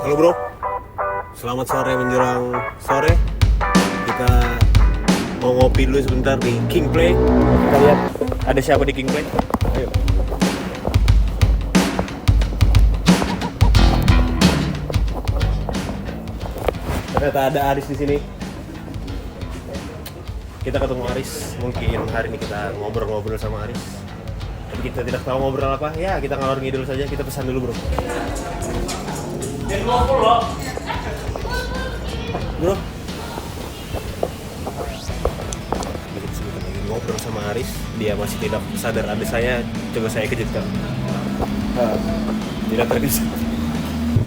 Halo bro, selamat sore menjelang sore. Kita mau ngopi dulu sebentar di King Play. Kita lihat ada siapa di King Play. Ayo. Ternyata ada Aris di sini. Kita ketemu Aris. Mungkin hari ini kita ngobrol-ngobrol sama Aris. Tapi kita tidak tahu ngobrol apa. Ya kita ngalor ngidul saja. Kita pesan dulu bro. Bro, kita lagi ngobrol sama Aris. Dia masih tidak sadar ada saya. Coba saya kejutkan. Tidak terkejut.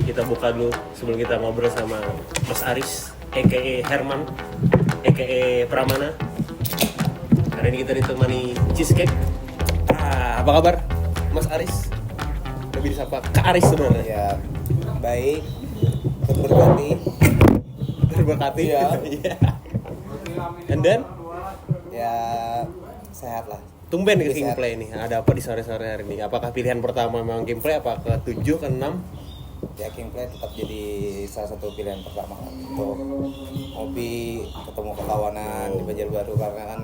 Kita buka dulu sebelum kita ngobrol sama Mas Aris, a.k.a. Herman, a.k.a. Pramana. Hari ini kita ditemani Cheesecake. Apa kabar Mas Aris? Lebih disapa Kak Aris sebenarnya. Ya, baik, berberkati. Berberkati ya. And then? Ya, sehat lah. Tumben ke Lebih King sehat. Play nih. Ada apa di sore-sore hari ini? Apakah pilihan pertama memang King Play? Apa ke-7, ke-6? Ya, King Play tetap jadi salah satu pilihan pertama untuk ngopi, ketemu kawanan di Banjarbaru karena kan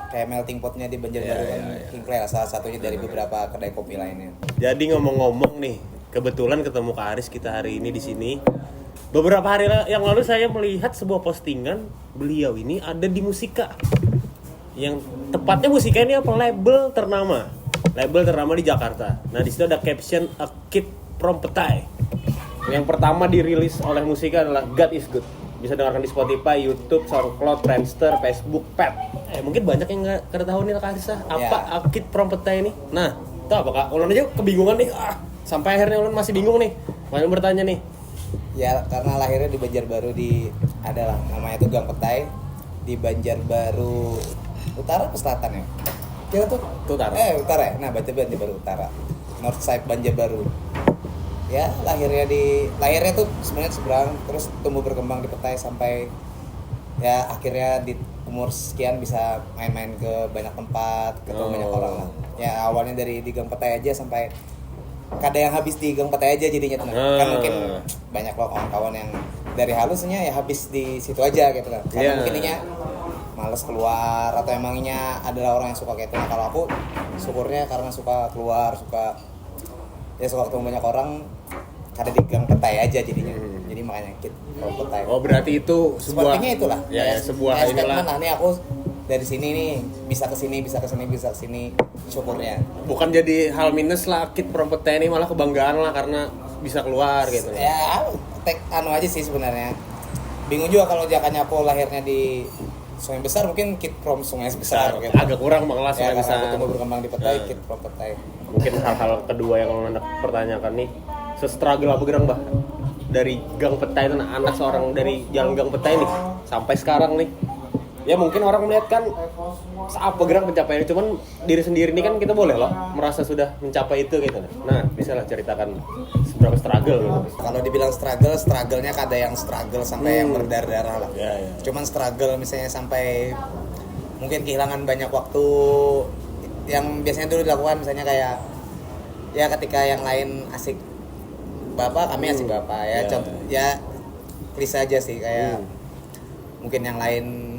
kayak melting potnya di Banjarbaru kan King Play lah salah satunya dari beberapa kedai kopi lainnya. Jadi ngomong-ngomong nih, kebetulan ketemu Kak Aris kita hari ini di sini. Beberapa hari yang lalu saya melihat sebuah postingan beliau ini ada di Musika. Yang tepatnya Musika ini apa? Label ternama di Jakarta. Nah di situ ada caption A Kid from Petai. Yang pertama dirilis oleh Musika adalah God is Good. Bisa dengarkan di Spotify, YouTube, SoundCloud, Friendster, Facebook, Pet. Mungkin banyak yang nggak tahu nih Kak Aris apa A Kid from Petai ini. Nah, tahu apa Kak? Ulun aja kebingungan nih. Sampai akhirnya Ulun masih bingung nih. Mau bertanya nih. Ya, karena lahirnya di Banjarbaru adalah namanya tuh Gang Petai di Banjarbaru Utara atau Selatan ya? Kira tuh Utara. Utara ya. Nah, Banjarbaru Utara. North side Banjarbaru. Ya, lahirnya tuh sebenarnya seberang, terus tumbuh berkembang di Petai sampai ya akhirnya di umur sekian bisa main-main ke banyak tempat, ketemu banyak orang lah. Ya, awalnya dari di Gang Petai aja sampai kada yang habis di Gang Petai aja jadinya tuh. Kan mungkin banyak loh kawan-kawan yang dari halusnya ya habis di situ aja gitu kan. Karena mungkin ininya males keluar atau emangnya adalah orang yang suka kayak itu. Nah, kalau aku syukurnya karena suka keluar, suka ketemu banyak orang, kada di Gang Petai aja jadinya. Jadi makanya Kid from Petai. Oh berarti itu sebuah. Sepertinya itulah. Ya, sebuah inilah. Statement lah nih aku dari sini nih bisa ke sini syukurnya. Bukan jadi hal minus lah Kid from Petai ini, malah kebanggaan lah karena bisa keluar gitu. Ya, aja sih sebenarnya. Bingung juga kalau jakannya aku lahirnya di Sungai Besar, mungkin Kid from Sungai Besar gitu. Agak kurang mengelas Ya, bisa. karena aku tumbuh berkembang di Petai, Kid from Petai. Mungkin hal-hal kedua yang Anda pertanyakan nih, se-struggle apa gerang Mbah? Dari Gang Petai itu, anak seorang dari Jalan Gang Petai nih sampai sekarang nih. Ya mungkin orang melihat kan apa gerang pencapaiannya, cuman diri sendiri ini kan kita boleh loh merasa sudah mencapai itu gitu. Nah, bisa lah ceritakan seberapa struggle gitu. Kalau dibilang struggle-nya kada yang struggle sampai yang berdarah-darah lah. Ya. Cuman struggle misalnya sampai mungkin kehilangan banyak waktu yang biasanya dulu dilakukan, misalnya kayak ya ketika yang lain asik bapak, kami asik bapak ya. Contoh ya klise aja sih kayak mungkin yang lain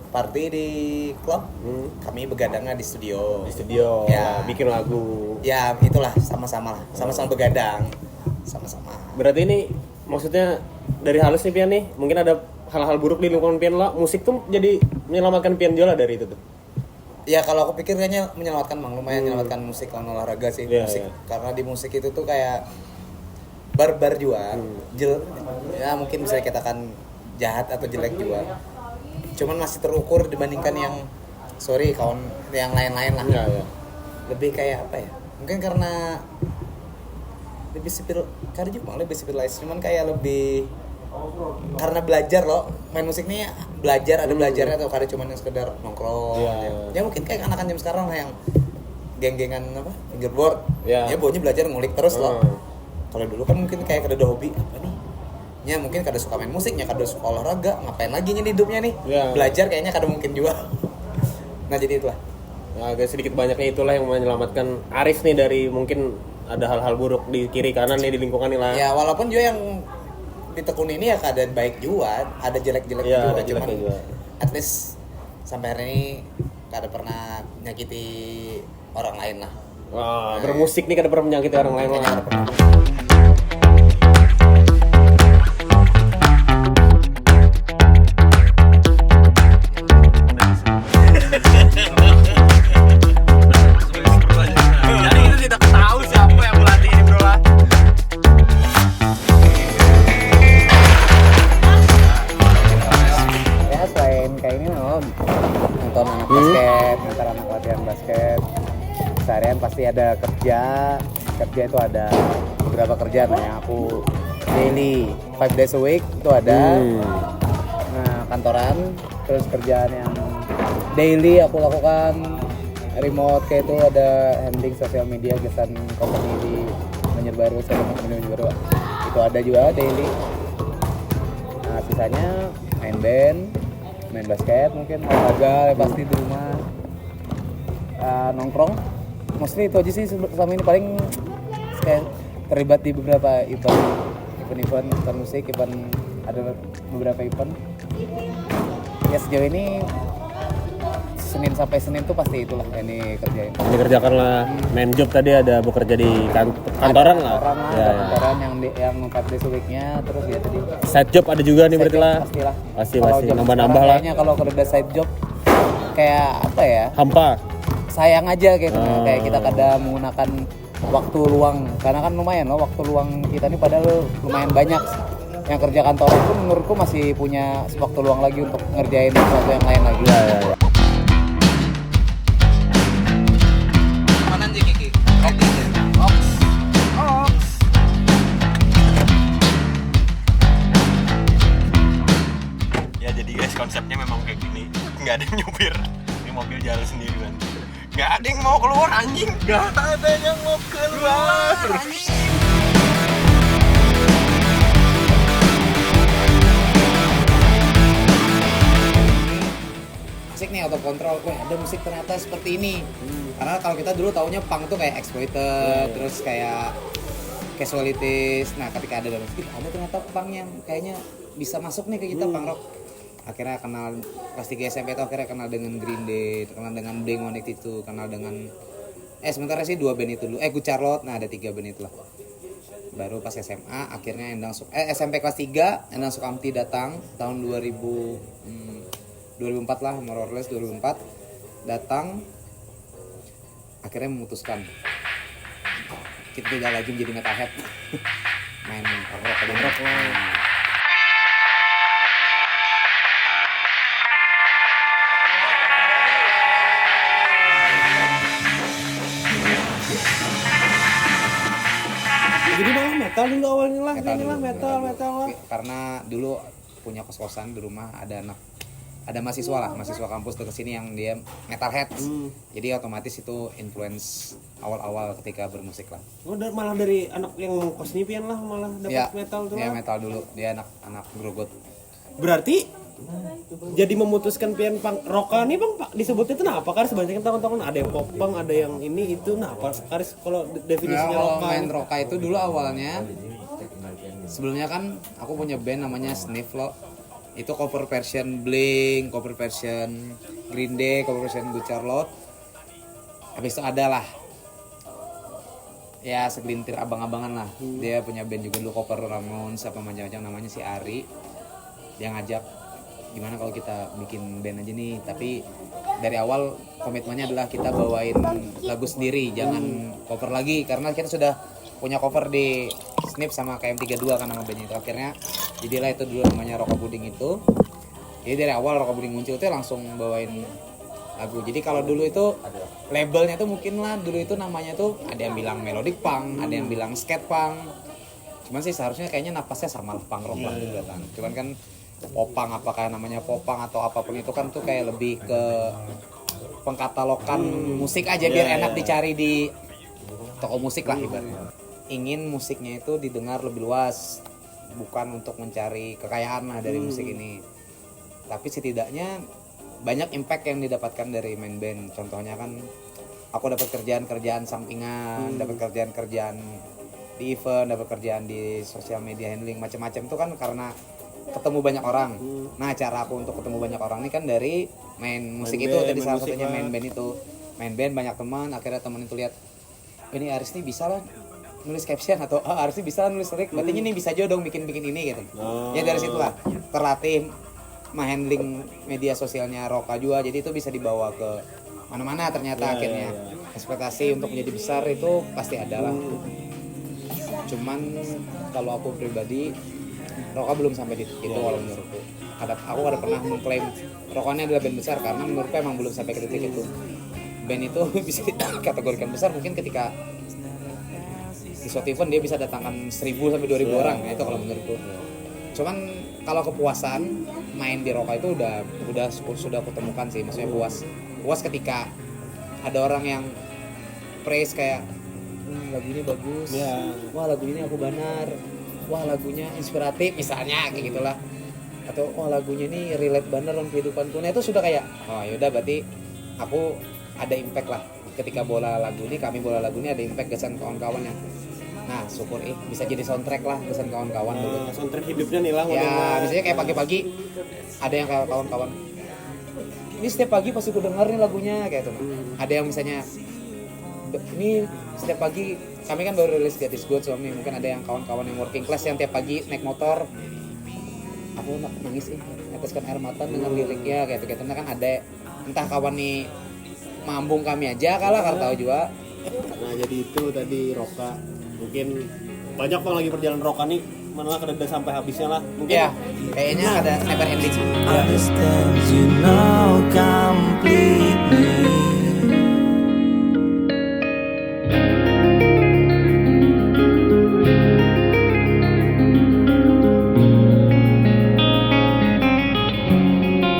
party di klub, kami begadangnya di studio ya, bikin lagu ya, itulah sama-sama begadang sama-sama. Berarti ini maksudnya dari halus nih Pian nih, mungkin ada hal-hal buruk di lingkungan Pian lah, musik tuh jadi menyelamatkan Pian Jola dari itu tuh. Ya kalau aku pikir kayaknya menyelamatkan lumayan menyelamatkan musik lawan olahraga sih. Musik karena di musik itu tuh kayak barbar juga, ya mungkin bisa dikatakan jahat atau jelek juga. Cuman masih terukur dibandingkan yang kawan yang lain-lain lah. Ya. Lebih kayak apa ya? Mungkin karena lebih sipil, karena juga lebih civilized, cuman kayak lebih karena belajar loh, main musik nih belajar, ada belajarnya atau kada cuma yang sekedar nongkrong. Ya mungkin kayak anak-anak jam sekarang lah yang geng-gengan apa? Fingerboard. Ya baunya belajar ngulik terus loh. Kalau dulu kan mungkin kayak kada ada hobi apa nih? Ya mungkin kada suka main musiknya, kada suka olahraga, ngapain lagi nih hidupnya nih? Belajar kayaknya kada mungkin juga. Nah jadi itulah. Nah, agak sedikit banyaknya itulah yang menyelamatkan Aris nih dari mungkin ada hal-hal buruk di kiri kanan nih di lingkungan nih lah. Ya walaupun juga yang ditekuni ini ya keadaan baik juga, ada jelek-jeleknya Iya, juga, ada cuman jeleknya juga. at least sampai hari ini gak ada pernah nyakiti orang lain lah. Wah, bermusik nih kada pernah menyakiti orang lain Kayaknya lah. nggak pernah. Jadi kita tidak tahu siapa yang melatih ini, bro lah. Ya selain kayak ini loh, nonton anak basket, nonton anak latihan basket, seharian pasti ada kerja itu ada beberapa kerjaan yang aku daily 5 days a week itu ada. Nah, kantoran, terus kerjaan yang daily aku lakukan remote kayak itu ada handling sosial media kesan company di Banjarbaru, saya company Banjarbaru itu ada juga daily. Nah, sisanya main band, main basket, mungkin olahraga ya pasti di rumah. Nongkrong, mostly itu aja sih selama ini. Paling kayak terlibat di beberapa event musik, ada beberapa event. Ya sejauh ini Senin sampai Senin tuh pasti itulah yang dikerjain. Ini kerjakan lah. Main job tadi ada bekerja di kantoran lah. Ada kantoran yang 4 days a week-nya, terus ya tadi Side job ada juga nih side berarti job lah. pastilah. Pasti Kalau zaman nambah-nambah sekarang lah. kayaknya kalau udah side job kayak apa ya? Hampa. Sayang aja gitu. Kayak kita kadang menggunakan waktu luang, karena kan lumayan loh waktu luang kita nih padahal lumayan banyak. Yang kerja kantoran pun menurutku masih punya waktu luang lagi untuk ngerjain sesuatu yang lain lagi. Ya. Mana sih Kiki? Ya jadi guys, konsepnya memang kayak gini. Nggak ada yang nyupir. Ini mobil jalan sendiri kan. Nggak ada yang mau keluar anjing. Nggak ada yang mau keluar. Musik nih auto control, wah ada musik ternyata seperti ini. Karena kalau kita dulu taunya punk tuh kayak exploited, terus kayak casualities. Nah ketika ada musik, ada ternyata punk yang kayaknya bisa masuk nih ke kita, punk rock. Akhirnya kenal pas 3 SMP itu akhirnya kenal dengan Green Day, kenal dengan Blink-182, kenal dengan sementara sih 2 band itu dulu. Good Charlotte, nah ada 3 band itu lah. Baru pas SMA akhirnya Endang SMP kelas 3 Endang Sukamti datang tahun 2004 lah, more or less 2004 datang, akhirnya memutuskan kita tidak lagi menjadi metalhead, main rock lah. Jadi malah metal dulu awalnya lah. Metal dulu. Karena dulu punya kos-kosan di rumah, ada mahasiswa kampus dekat sini yang dia metalhead. Jadi otomatis itu influence awal-awal ketika bermusik lah. Oh, malah dari anak yang kos pian lah malah dapat Ya, metal tuh. ya lah. metal dulu. Dia anak grogot. Berarti jadi memutuskan pian punk roka nih bang, Pak, disebutnya itu apa? Karena sebanyak teman-teman ada yang pop punk, ada yang ini itu. Nah, apa Karis kalau definisinya Kalau roka? main roka itu dulu awalnya, sebelumnya kan aku punya band namanya Sniff lo. Itu cover version Blink, cover version Green Day, cover version Good Charlotte. Habis itu ada lah ya segelintir abang-abangan lah. Dia punya band juga dulu cover Ramones apa macam-macam, namanya si Ari. Dia ngajak gimana kalau kita bikin band aja nih, tapi dari awal komitmennya adalah kita bawain lagu sendiri, jangan cover lagi, karena kita sudah punya cover di Snip sama KM32 kan nama bandnya itu. Akhirnya jadilah itu dulu namanya Roka Puding itu. Jadi dari awal Roka Puding muncul itu langsung bawain lagu. Jadi kalau dulu itu labelnya tuh mungkin lah dulu itu namanya tuh ada yang bilang melodic punk, ada yang bilang skate punk. Cuman sih seharusnya kayaknya napasnya sama lah, punk rock lah juga kan. Cuman kan popang, apakah namanya popang atau apapun itu kan tuh kayak lebih ke pengkatalogan musik aja biar enak dicari di toko musik lah ibaratnya. Ingin musiknya itu didengar lebih luas, bukan untuk mencari kekayaan lah dari musik ini. Tapi setidaknya banyak impact yang didapatkan dari main band. Contohnya kan aku dapat kerjaan-kerjaan sampingan, dapat kerjaan-kerjaan di event, dapat kerjaan di sosial media handling macam-macam itu kan karena ketemu banyak orang. Nah, cara aku untuk ketemu banyak orang ini kan dari main musik itu, tadi salah satunya main band itu. Main band banyak teman, akhirnya teman itu lihat ini Aris nih bisa lah nulis caption atau Aris nih bisa lah nulis lirik, berarti ini bisa aja dong bikin ini gitu. Ya dari situlah terlatih menghandling media sosialnya Roka juga, jadi itu bisa dibawa ke mana-mana ternyata akhirnya. Ekspektasi untuk menjadi besar itu pasti ada lah. Cuman kalau aku pribadi Roka belum sampai di titik itu kalau menurutku. Aku ada pernah mengklaim Roka ini adalah band besar karena menurutku emang belum sampai ke titik itu. Band itu bisa dikategorikan besar mungkin ketika di suatu event dia bisa datangkan 1.000 sampai 2.000 orang, nah, itu kalau menurutku. Cuman kalau kepuasan main di Roka itu sudah aku temukan sih, maksudnya puas ketika ada orang yang praise kayak lagu ini bagus, wah lagu ini aku banar, wah lagunya inspiratif misalnya kayak gitulah, atau wah lagunya ini relate banget dengan kehidupanku. Nah itu sudah kayak oh yaudah berarti aku ada impact lah ketika kami bola lagu ini ada impact kesan kawan-kawan yang nah syukur bisa jadi soundtrack lah kesan kawan-kawan dulu. Soundtrack hidupnya nih lah. Ya misalnya kayak pagi-pagi ada yang kayak kawan-kawan ini setiap pagi pasti ku denger nih lagunya kayak itu. Ada yang misalnya ini setiap pagi kami kan baru rilis Gratis Good suami, mungkin ada yang kawan-kawan yang working class yang tiap pagi naik motor aku nangis neteskan air mata dengan liriknya kayak gitu kan ada entah kawan nih mambung kami aja kalah karena tahu juga. Nah jadi itu tadi Roka mungkin banyak bang lagi perjalanan Roka nih mana lah udah sampai habisnya lah mungkin ya kayaknya ada never ending. Understand you know completely.